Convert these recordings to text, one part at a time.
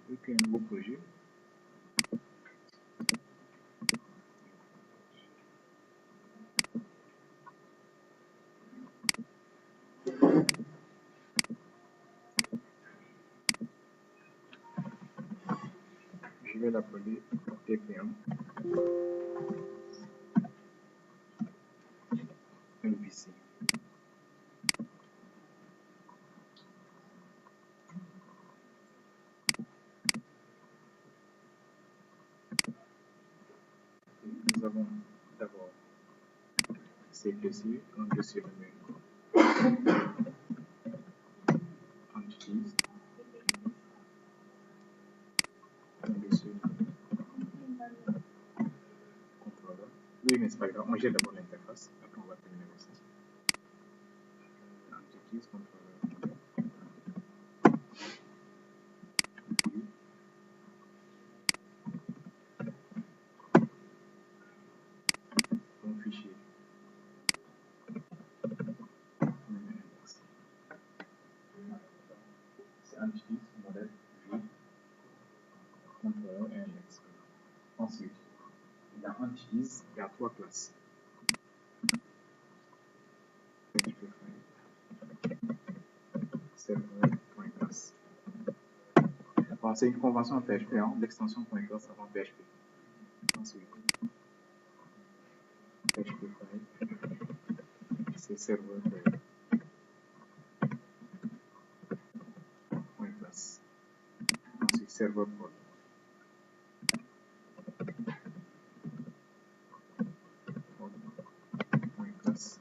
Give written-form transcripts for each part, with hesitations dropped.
Je vais créer un nouveau projet. Je vais l'appeler TP1 MVC. Nous avons d'abord ces dossiers, un dossier nommé entities, un dossier contrôleur. Oui, mais c'est pas grave, on gère d'abord l'interface, après on va terminer avec ça. Entities, contrôleur. Un fichier. C'est entities, modèle, view, contrôleur et index. Ensuite, dans entities, il y a 3 classes. Server.class. Bon, c'est une convention en PHP, hein, l'extension .class avant PHP. Ensuite, PHP file, c'est server.class. Ensuite, server port. .class.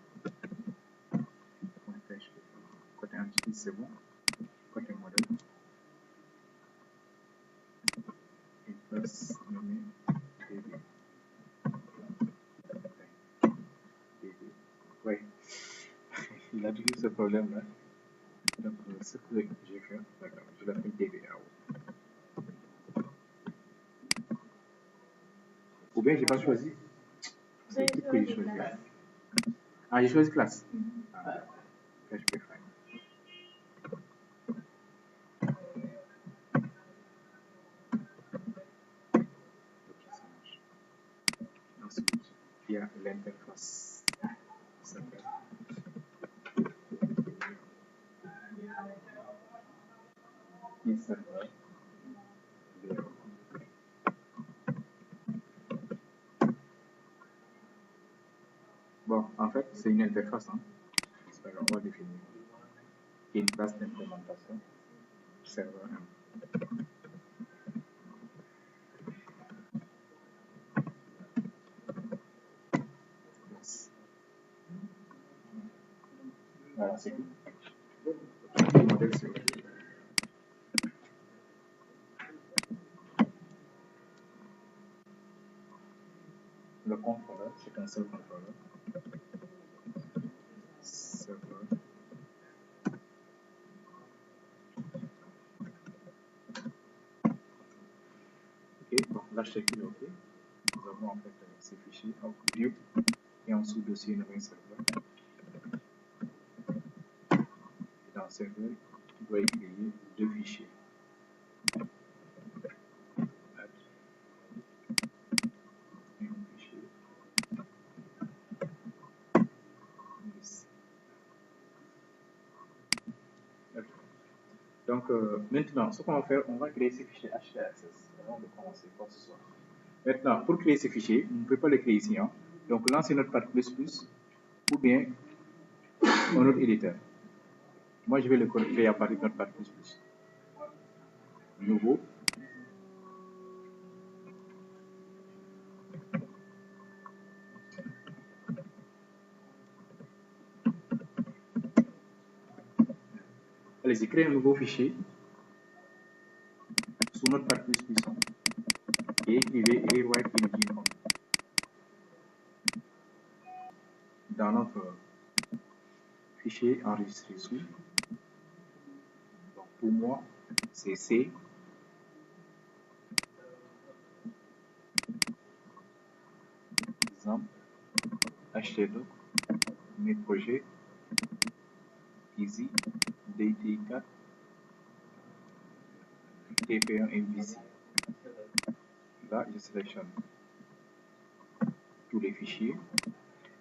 .php. Côté entity, c'est bon. Côté modèle, une classe nommée DB. Oui, il a toujours ce problème-là. Donc, ce que j'ai fait, je l'appelle DBAO. Ou bien, j'ai pas choisi. C'est le type que j'ai choisi. Ah, j'ai choisi classe. Ah, PHP file. Ensuite, il y a l'interface. Serveur. Bon, en fait, c'est une interface. Hein. On va définir. Et une classe d'implémentation. Serveur 1. Voilà, c'est tout. Le modèle, c'est OK. Le contrôleur, c'est un seul contrôleur. Serveur. OK, bon, l'architecture est OK. Nous avons en fait ces fichiers en view et en sous-dossier nommé serveur. Et dans le serveur, il doit y créer 2 fichiers. Donc, maintenant, ce qu'on va faire, on va créer ces fichiers HTAccess avant de commencer quoi que ce soit. Maintenant, pour créer ces fichiers, vous ne pouvez pas les créer ici. Hein. Donc, lancez notre Pad++ ou bien un autre éditeur. Moi, je vais le créer à partir de notre Pad++. Nouveau. Allez-y, créez un nouveau fichier sous notre Pad++ et écrivez rewrite imaging dans notre fichier enregistré sous. Donc, pour moi, c'est C. Exemple, htdoc, mes projets, easy, DT4, TP1 MVC. Là, je sélectionne tous les fichiers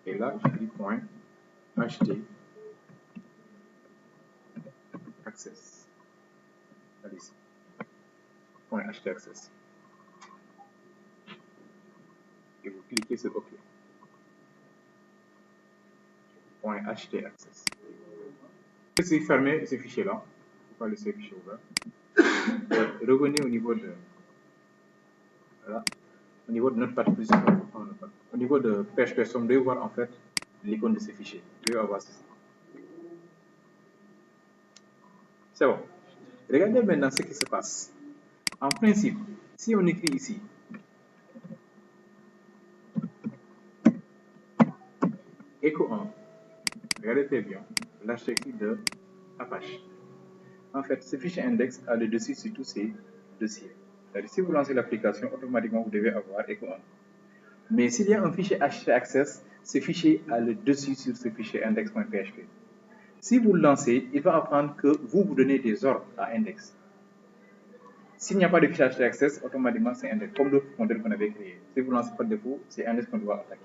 et là, je dis point ht access. Allez ici. Point ht access. Et vous cliquez sur OK. Point ht access. Si vous fermez ce fichier-là, il ne faut pas laisser le fichier ouvert. Revenez au niveau de voilà, au niveau de notre partie plus au niveau de PHP, on doit voir en fait l'icône de ce fichier. Vous devez avoir ceci. C'est bon. Regardez maintenant ce qui se passe. En principe, si on écrit ici Echo 1, regardez très bien l'architecture de Apache. En fait, ce fichier index a le dessus sur tous ces dossiers. C'est-à-dire, si vous lancez l'application, automatiquement vous devez avoir Echo 1. Mais s'il y a un fichier htaccess, ce fichier a le dessus sur ce fichier index.php. Si vous le lancez, il va apprendre que vous donnez des ordres à index. S'il n'y a pas de fichier htaccess, automatiquement c'est index, comme d'autres modèles qu'on avait créés. Si vous lancez par défaut, c'est index qu'on doit attaquer.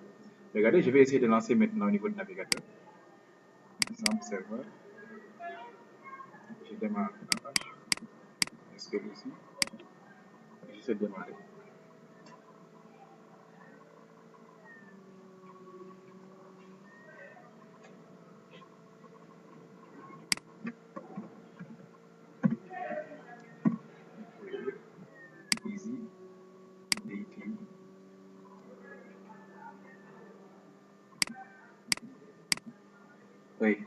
Regardez, je vais essayer de lancer maintenant au niveau du navigateur. Exemple serveur. Je démarre Apache. SQL ici. J'essaie de démarrer. Easy. DT. Oui.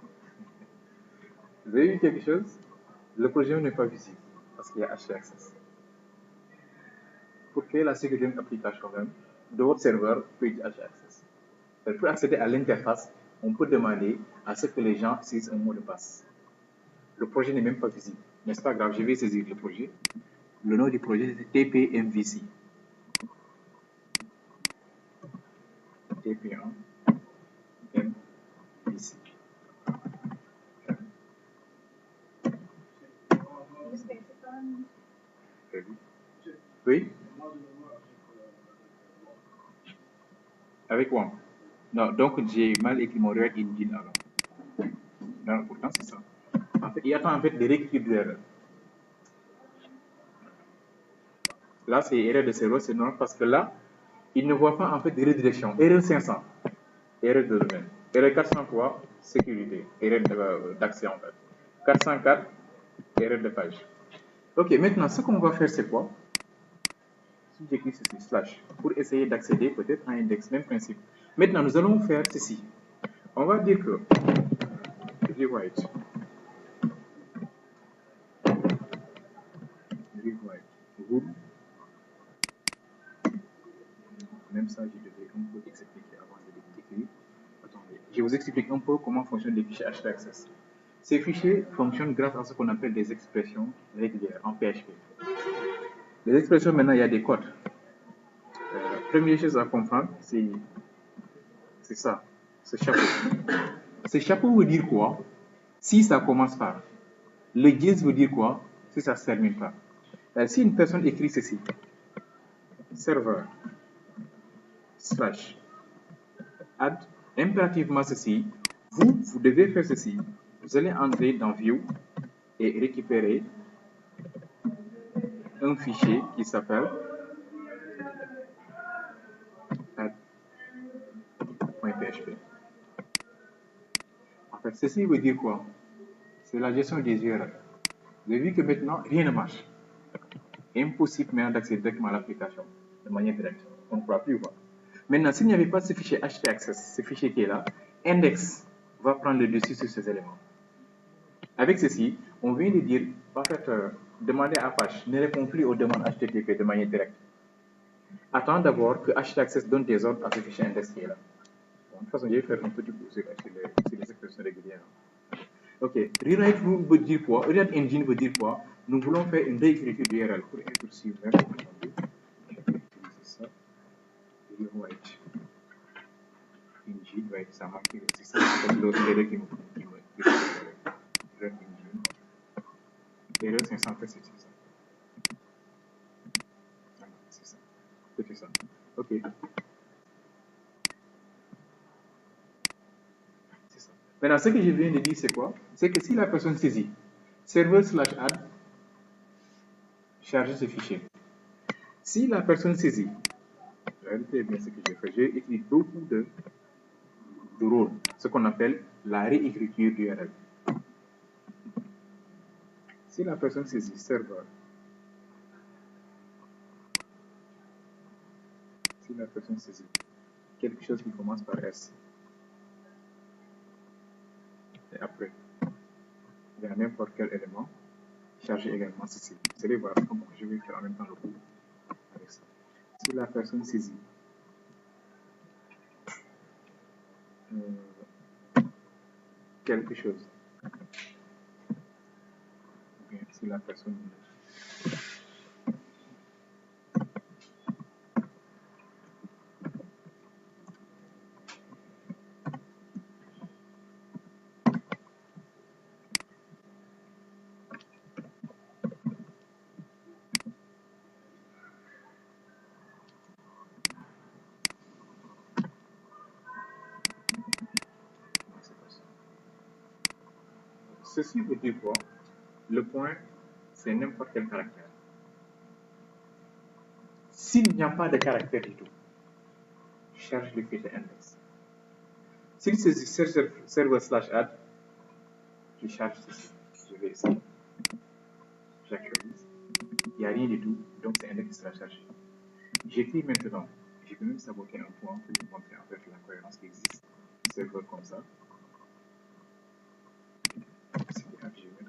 Vous avez vu quelque chose? Le projet n'est pas visible parce qu'il y a htaccess. Pour créer la sécurité d'une application même, de votre serveur peut être htaccess. Pour accéder à l'interface, on peut demander à ce que les gens saisissent un mot de passe. Le projet n'est même pas visible. Mais c'est pas grave, je vais saisir le projet. Le nom du projet c'est TPMVC. TP1 MVC. Oui? Avec WAMP. Non, donc j'ai mal écrit mon React Engine alors. Non, pourtant c'est ça. En fait, il attend en fait des réécritures d'erreur. Là, c'est erreur de serveur, c'est normal parce que là, il ne voit pas en fait de redirection. Erreur 500, erreur de domaine. Erreur 403, sécurité, erreur d'accès en fait. 404, erreur de page. Ok, maintenant, ce qu'on va faire, c'est quoi? Si j'écris ceci, slash, pour essayer d'accéder peut-être à un index, même principe. Maintenant, nous allons faire ceci. On va dire que rewrite rule. Même ça, je devais un peu expliquer avant de l'écrire. Attendez, je vous explique un peu comment fonctionnent les fichiers htaccess. Ces fichiers fonctionnent grâce à ce qu'on appelle des expressions régulières en PHP. Les expressions, maintenant, il y a des codes. Première chose à comprendre, c'est ça, ce chapeau. Ce chapeau veut dire quoi? Si ça commence par. Le dièse veut dire quoi? Si ça se termine par. Si une personne écrit ceci, serveur slash add, impérativement ceci, vous devez faire ceci. Vous allez entrer dans View et récupérer un fichier qui s'appelle add.php. En fait, ceci veut dire quoi? C'est la gestion des URL. Vous avez vu que maintenant, rien ne marche. Impossible maintenant d'accéder directement à l'application de manière directe. On ne pourra plus voir. Maintenant, s'il n'y avait pas ce fichier htaccess, ce fichier qui est là, index va prendre le dessus sur ces éléments. Avec ceci, on vient de dire, en fait, demander à Apache ne répond plus aux demandes HTTP de manière directe. Attends d'abord que htaccess donne des ordres à ce fichier index qui est là. Bon, de toute façon, je vais faire un petit coup sur les expressions régulières. Ok, rewrite rule veut dire quoi? Rewrite engine veut dire quoi? Nous voulons faire une réécriture d'URL pour être sûr. Je vais utiliser ça. Rewrite engine, right, ça marque aussi. Ça, c'est l'autre erreur qui me Rewrite engine. Erreur 500, c'est ça. Ok. C'est ça. Maintenant, ce que je viens de dire, c'est quoi? C'est que si la personne saisit serveur/add, charger ce fichier. Si la personne saisit, regardez bien ce que j'ai fait. J'ai écrit beaucoup de rôles, ce qu'on appelle la réécriture d'URL. Si la personne saisit serveur, si la personne saisit quelque chose qui commence par S, et après, il y a n'importe quel élément, charger également ceci. Vous allez voir comment je vais faire en même temps le coup avec ça. Si la personne saisit quelque chose, bien, si la personne ceci veut dire quoi? Le point, c'est n'importe quel caractère. S'il n'y a pas de caractère du tout, charge le fichier index. S'il saisit serveur/add, je charge ceci. Je vais essayer. J'actualise. Il n'y a rien du tout, donc c'est index qui sera chargé. J'écris maintenant. Je peux même saboter un point pour vous montrer en fait la cohérence qui existe. Serveur comme ça.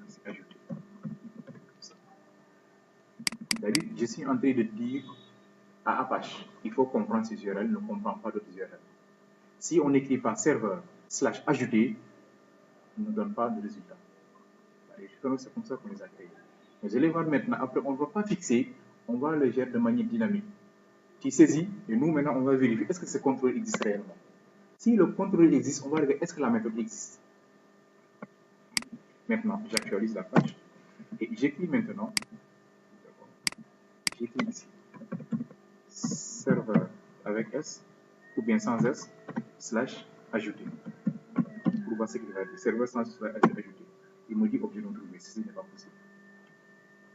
C'est ajouté. C'est-à-dire, je suis en train de dire à Apache, il faut comprendre ces URL, il ne comprend pas d'autres URL. Si on n'écrit pas serveur/ajouter, il ne donne pas de résultat. C'est comme ça qu'on les a créés. Vous allez voir maintenant, après, on ne va pas fixer, on va le gérer de manière dynamique. Qui saisit, et nous maintenant, on va vérifier est-ce que ce contrôle existe réellement. Si le contrôle existe, on va regarder est-ce que la méthode existe. Maintenant, j'actualise la page et j'écris maintenant, j'écris ici, serveur avec S ou bien sans S, /ajouter. Pour voir ce qu'il va dire, serveur sans /ajouter. Il me dit objet non trouvé, ceci n'est pas possible.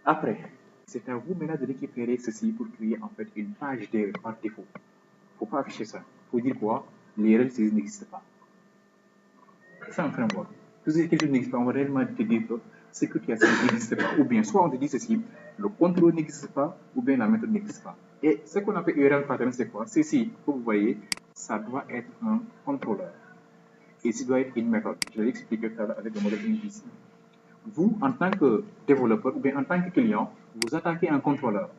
Après, c'est à vous maintenant de récupérer ceci pour créer en fait une page d'erreur par défaut. Il ne faut pas afficher ça. Il faut dire quoi? L'erreur n'existe pas. C'est un framework. Tout ce quelque chose n'existe pas, on va réellement te dire que ce que tu as fait n'existe pas. Ou bien, soit on te dit ceci, le contrôle n'existe pas, ou bien la méthode n'existe pas. Et ce qu'on appelle URL pattern, c'est quoi? Ceci, que vous voyez, ça doit être un contrôleur. Et ça doit être une méthode. Je l'ai expliqué tout à l'heure avec le modèle MVC. Vous, en tant que développeur, ou bien en tant que client, vous attaquez un contrôleur.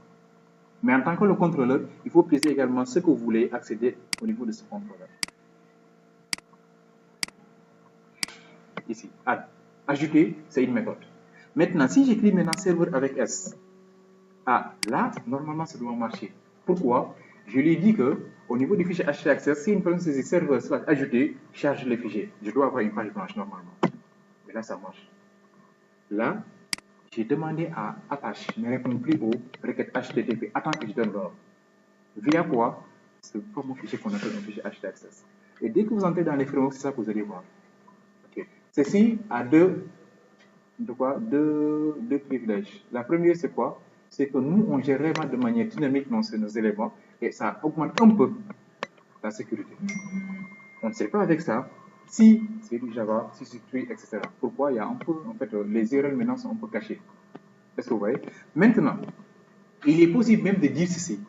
Mais en tant que le contrôleur, il faut préciser également ce que vous voulez accéder au niveau de ce contrôleur. Ici, add. Ajouter, c'est une méthode. Maintenant, si j'écris maintenant serveur avec S, là, normalement, ça doit marcher. Pourquoi? Je lui ai dit que au niveau du fichier htaccess, si une personne saisit serveur/ajouter, charge le fichier. Je dois avoir une page blanche normalement. Mais là, ça marche. Là, j'ai demandé à Apache, ne répond plus aux requêtes HTTP. Attends que je donne l'ordre. Via quoi? C'est pas mon fichier qu'on appelle un fichier htaccess. Et dès que vous entrez dans les frameworks, c'est ça que vous allez voir. Okay. Ceci a deux privilèges. La première, c'est quoi? C'est que nous, on gère vraiment de manière dynamique nos éléments et ça augmente un peu la sécurité. On ne sait pas avec ça si c'est du Java, si c'est du etc. Pourquoi? Il y a un peu, en fait, les URL maintenant sont un peu cachées. Est-ce que vous voyez? Maintenant, il est possible même de dire ceci.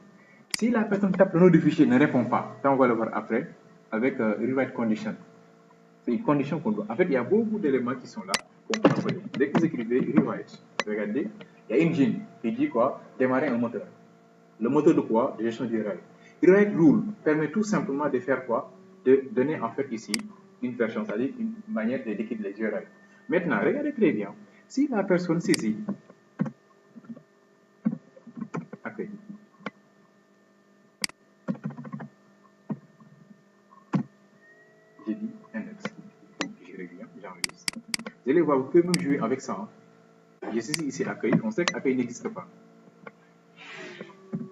Si la personne tape le nom du fichier ne répond pas, ça on va le voir après, avec rewrite condition. C'est une condition qu'on doit. En fait, il y a beaucoup d'éléments qui sont là qu'on peut appeler. Dès que vous écrivez rewrite, regardez, il y a engine qui dit quoi? Démarrer un moteur. Le moteur de quoi? De gestion d'URL. Rewrite rule permet tout simplement de faire quoi? De donner en fait ici une version, c'est-à-dire une manière de décrire les URL. Maintenant, regardez très bien. Si la personne saisit, ok. J'ai dit index. Je reviens, j'enregistre. Vous allez voir, vous pouvez même jouer avec ça. Je saisis ici accueil. On sait qu'accueil n'existe pas.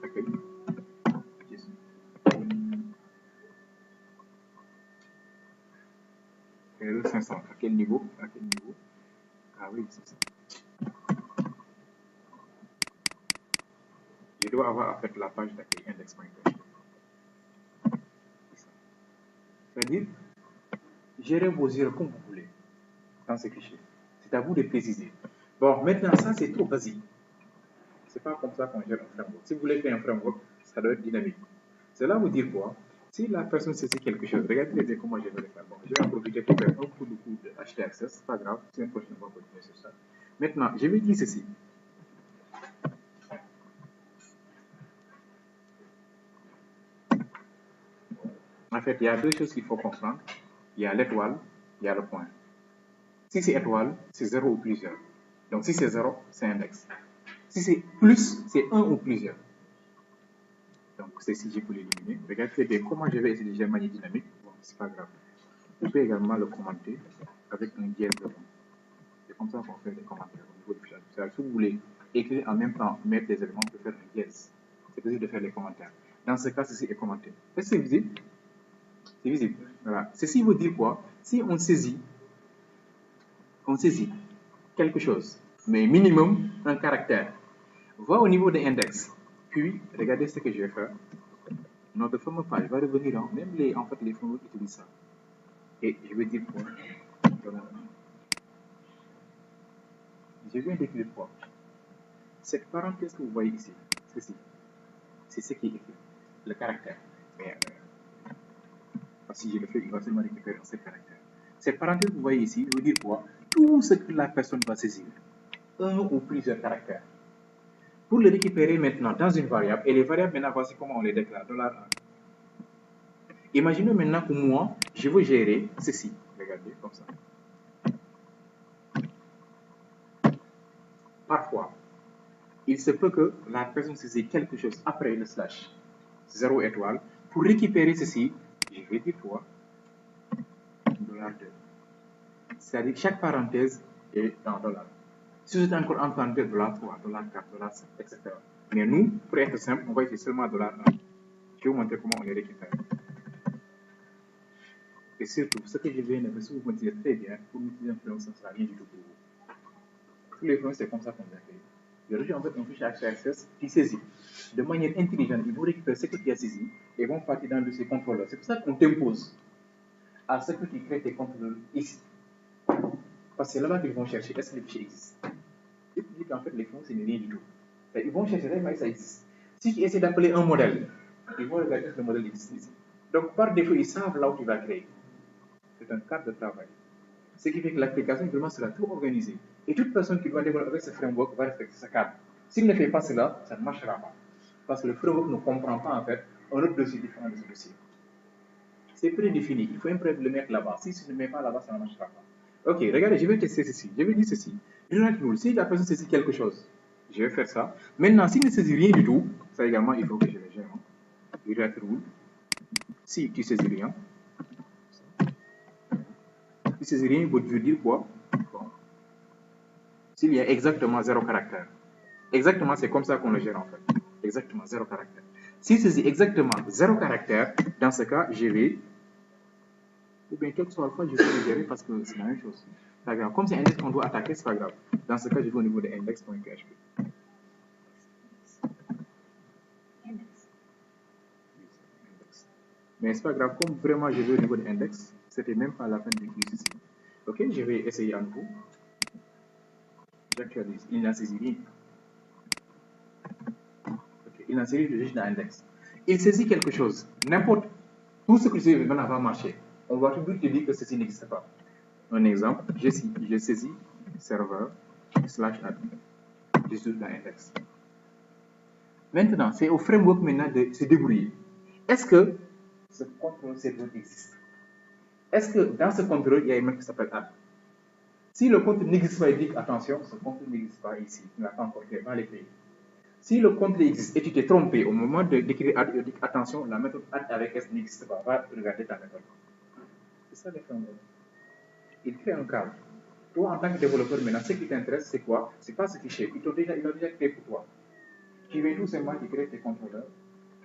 Accueil. 500. À quel niveau? À quel niveau? Ah oui, c'est ça. Je dois avoir en fait la page d'accueil index.php. C'est-à-dire, gérez vos erreurs comme vous voulez dans ce fichier. C'est à vous de préciser. Bon, maintenant, ça, c'est trop basique. C'est pas comme ça qu'on gère un framework. Si vous voulez faire un framework, ça doit être dynamique. Cela veut dire quoi? Si la personne saisit quelque chose, regardez comment je vais le faire. Bon, je vais en profiter pour faire un coup de HTAccess, c'est pas grave, c'est une prochaine fois continuer sur ça. Maintenant, je vais dire ceci. En fait, il y a deux choses qu'il faut comprendre. Il y a l'étoile, il y a le point. Si c'est étoile, c'est 0 ou plusieurs. Donc si c'est 0, c'est index. Si c'est plus, c'est 1 ou plusieurs. Donc c'est si je peux l'éliminer. Regardez bien comment je vais utiliser manière dynamique. Bon, c'est pas grave. Je peux également le commenter avec un dièse devant. C'est comme ça qu'on fait les commentaires au niveau du fichier. Si vous voulez écrire en même temps, mettre des éléments, vous pouvez faire un dièse. C'est possible de faire les commentaires. Dans ce cas, ceci est commenté. Est-ce que c'est visible? C'est visible. Voilà. Ceci veut dire quoi? Si on saisit quelque chose, mais minimum un caractère, va au niveau de l'index. Puis, regardez ce que je vais faire. Notre fameux page va revenir, même en fait, les frameworks utilisent ça. Et je vais dire quoi? Je viens d'écrire quoi? Cette parenthèse que vous voyez ici, ceci, c'est ce qui est écrit, le caractère. Mais, si je le fais, il va seulement récupérer ce caractère. Cette parenthèse que vous voyez ici veut dire quoi? Tout ce que la personne va saisir, un ou plusieurs caractères. Pour le récupérer maintenant dans une variable, et les variables maintenant, voici comment on les déclare, $1. Imaginez maintenant que moi, je veux gérer ceci. Regardez, comme ça. Parfois, il se peut que la personne saisisse quelque chose après le slash 0 étoile. Pour récupérer ceci, je vais dire quoi? $2. C'est-à-dire que chaque parenthèse est en dollars. Si c'est encore en parenthèse, $3, $4, $5, etc. Mais nous, pour être simple, on va utiliser seulement $1. Je vais vous montrer comment on les récupère. Et surtout, ce que je viens de faire, si vous montez très bien, pour utiliser un framework, ça ne sera rien du tout pour vous. Tous les frameworks, c'est comme ça qu'on les fait. Je reçois en fait un fichier HTAccess qui saisit. De manière intelligente, ils vont récupérer ce que tu as saisi et vont partir dans ces contrôleurs. C'est pour ça qu'on t'impose à ce que tu crées tes contrôleurs ici. Parce que c'est là-bas qu'ils vont chercher est-ce que le fichier existe. Et tu dis qu'en fait, les frameworks, ce n'est rien du tout. Ils vont chercher mais ça existe. Si tu essaies d'appeler un modèle, ils vont regarder si le modèle existe ici. Donc, par défaut, ils savent là où tu vas créer. C'est un cadre de travail. Ce qui fait que l'application vraiment sera tout organisée. Et toute personne qui doit développer avec ce framework va respecter ce cadre. S'il ne fait pas cela, ça ne marchera pas. Parce que le framework ne comprend pas en fait un autre dossier différent de ce dossier. C'est prédéfini. Il faut le mettre là-bas. Si tu ne le mets pas là-bas, ça ne marchera pas. Ok, regardez, je vais tester ceci. Je vais dire ceci. Si la personne saisit quelque chose, je vais faire ça. Maintenant, s'il ne saisit rien du tout, ça également, il faut que je le gère. Rule. Si tu saisis rien, si c'est rien, veut dire quoi? Bon. S'il y a exactement 0 caractère. Exactement, c'est comme ça qu'on le gère en fait. Exactement, 0 caractère. Si c'est exactement 0 caractère, dans ce cas, je vais, ou bien quelle que soit la fois, je vais le gérer parce que c'est la même chose. Pas grave. Comme c'est index qu'on doit attaquer, c'est pas grave. Dans ce cas, je vais au niveau de index.php. Mais c'est pas grave, comme vraiment je vais au niveau de index, c'était même pas la peine d'écrire ici. Ok, je vais essayer à nouveau. J'actualise. Il n'a saisi rien. Okay. Il n'a saisi juste dans l'index. Il saisit quelque chose. N'importe, tout ce que je sais maintenant va marcher. On va toujours te dire que ceci n'existe pas. Un exemple, je saisis serveur /admin. Je suis dans l'index. Maintenant, c'est au framework maintenant de se débrouiller. Est-ce que ce contrôle serveur existe? Est-ce que dans ce contrôle, il y a une mec qui s'appelle add? Si le contrôle n'existe pas, il dit attention, ce contrôle n'existe pas ici. Tu n'as pas encore fait, va l'écrire. Si le contrôle existe et tu t'es trompé au moment d'écrire add, il dit attention, la méthode add avec S n'existe pas. Va regarder ta méthode. C'est ça le framework. Il crée un cadre. Toi, en tant que développeur, maintenant, ce qui t'intéresse, c'est quoi? C'est pas ce fichier. Il a déjà créé pour toi. Tu viens tout simplement, tu crées tes contrôleurs,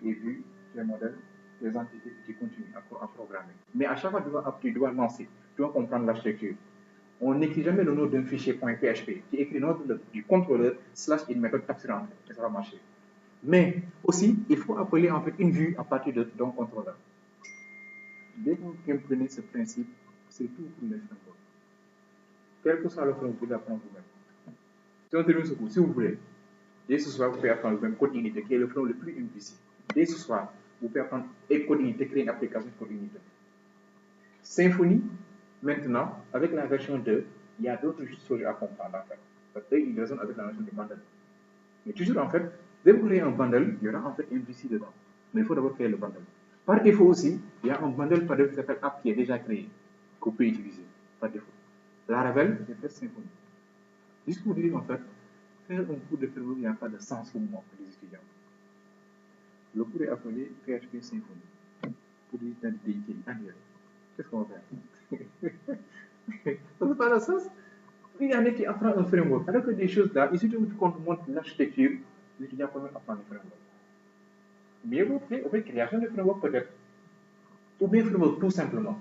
les vues, les modèles, les entités, et tu continues à programmer. Mais à chaque fois, tu dois lancer. dois comprendre l'architecture. On n'écrit jamais le nom d'un fichier .php. Tu écris le nom du contrôleur / une méthode capturante et ça va marcher. Mais aussi, il faut appeler en fait une vue à partir d'un contrôleur. Dès que vous comprenez ce principe, c'est tout pour les frameworks. Quel que soit le framework, vous pouvez apprendre vous-même. Si on termine ce cours, si vous voulez, dès ce soir, vous pouvez apprendre le même code unité qui est le framework le plus implicite. Dès ce soir, vous pouvez apprendre code unité, créer une application de code unité. Symfony, maintenant, avec la version 2, il y a d'autres choses à comprendre en fait. Parce qu'ils raisonnent avec la notion de bundle. Mais toujours en fait, dès que vous créez un bundle, il y aura en fait implicite dedans. Mais il faut d'abord créer le bundle. Par défaut aussi, il y a un bundle par défaut qui s'appelle app qui est déjà créé, que vous pouvez utiliser par défaut. Laravel, c'est fait Symfony. Juste pour dire en fait, faire un cours de framework, il n'y a pas de sens pour moi, pour les étudiants. Le cours est appelé PHP Symfony. Pour dire dans des pays annuels. Qu'est-ce qu'on va faire? Ça n'a pas de sens. Il y en a qui apprennent un framework. Alors que des choses là, il suffit qu'on te montre l'architecture, l'étudiant peut même apprendre le framework. Mieux vaut faire création de framework peut-être. Ou bien framework tout simplement.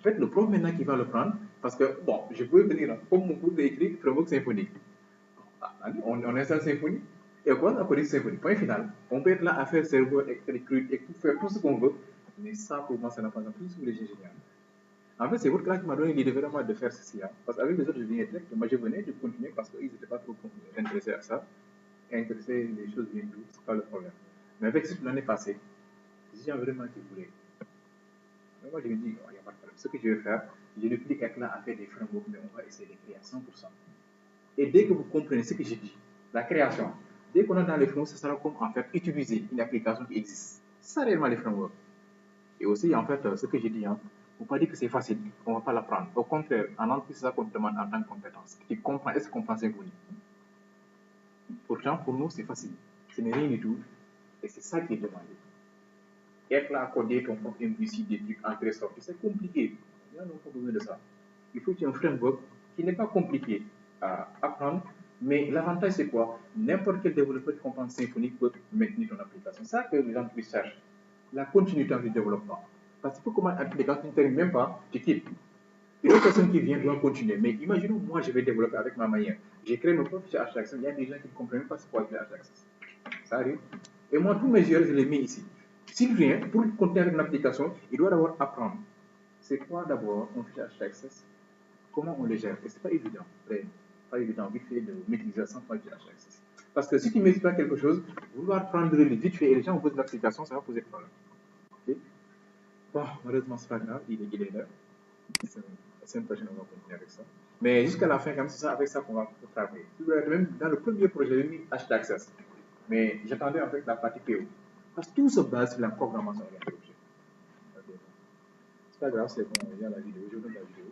Faites le prof maintenant qui va le prendre, parce que, bon, je peux venir, comme mon cours écrit framework Symfony. On installe Symfony, et on commence à coder Symfony. Point final. On peut être là à faire serveur, et faire tout ce qu'on veut, mais ça, pour moi, ça n'a pas d'importance pour les ingénieurs. En fait, c'est votre classe qui m'a donné l'idée vraiment de faire ceci. Hein. Parce qu'avec les autres, je venais direct. Moi, je venais de continuer parce qu'ils n'étaient pas trop intéressés à ça. Et intéressés, les choses viennent d'où, c'est pas le problème. Mais avec l'année passée, j'ai vraiment qui voulait. Moi, je me dis, il n'y a pas de problème. Ce que je vais faire, je ne plus être là à faire des frameworks, mais on va essayer de créer à 100%. Et dès que vous comprenez ce que j'ai dit, la création, dès qu'on est dans les frameworks, ça sera comme en fait utiliser une application qui existe. C'est ça réellement les frameworks. Et aussi, en fait, ce que j'ai dit, hein, il ne faut pas dire que c'est facile, on ne va pas l'apprendre. Au contraire, en entreprise, c'est ça qu'on te demande en tant que compétence. Tu comprends, est-ce qu'on pense Symfony? Pourtant, pour nous, c'est facile. Ce n'est rien du tout. Et c'est ça qui est demandé. Être là à coder ton propre MVC, des trucs entrées sorties, c'est compliqué. Il y a pas besoin de ça. Il faut qu'il y ait un framework qui n'est pas compliqué à apprendre, mais l'avantage c'est quoi? N'importe quel développeur qui comprend Symfony peut maintenir ton application. C'est ça que les entreprises cherchent. La continuité du développement. Parce que comment l'application ne termine même pas, tu quittes. Et l'autre personne qui vient doit continuer. Mais imaginons, moi, je vais développer avec ma manière. J'ai créé mon propre fichier Htaccess. Il y a des gens qui ne comprennent même pas ce qu'est Htaccess. Ça arrive. Et moi, tous mes GL, je les mets ici. S'il vient, pour continuer avec une application, il doit d'abord apprendre. C'est quoi d'abord un fichier Htaccess? Comment on le gère? Et ce n'est pas évident. Pas évident, vite fait, de maîtriser sans fichier Htaccess. Parce que si tu ne maîtrises pas quelque chose, vouloir prendre le vite fait et les gens posent l'application, ça va poser problème. Okay? Bon, malheureusement, c'est pas grave, il est là. La semaine prochaine, on va continuer avec ça. Mais jusqu'à la fin, comme c'est ça, avec ça qu'on va travailler. Même dans le premier projet, j'ai mis Htaccess. Mais j'attendais en fait la partie PO. Parce que tout se base sur la programmation orientée objet. C'est pas grave, c'est bon, il y a la vidéo, je donne la vidéo.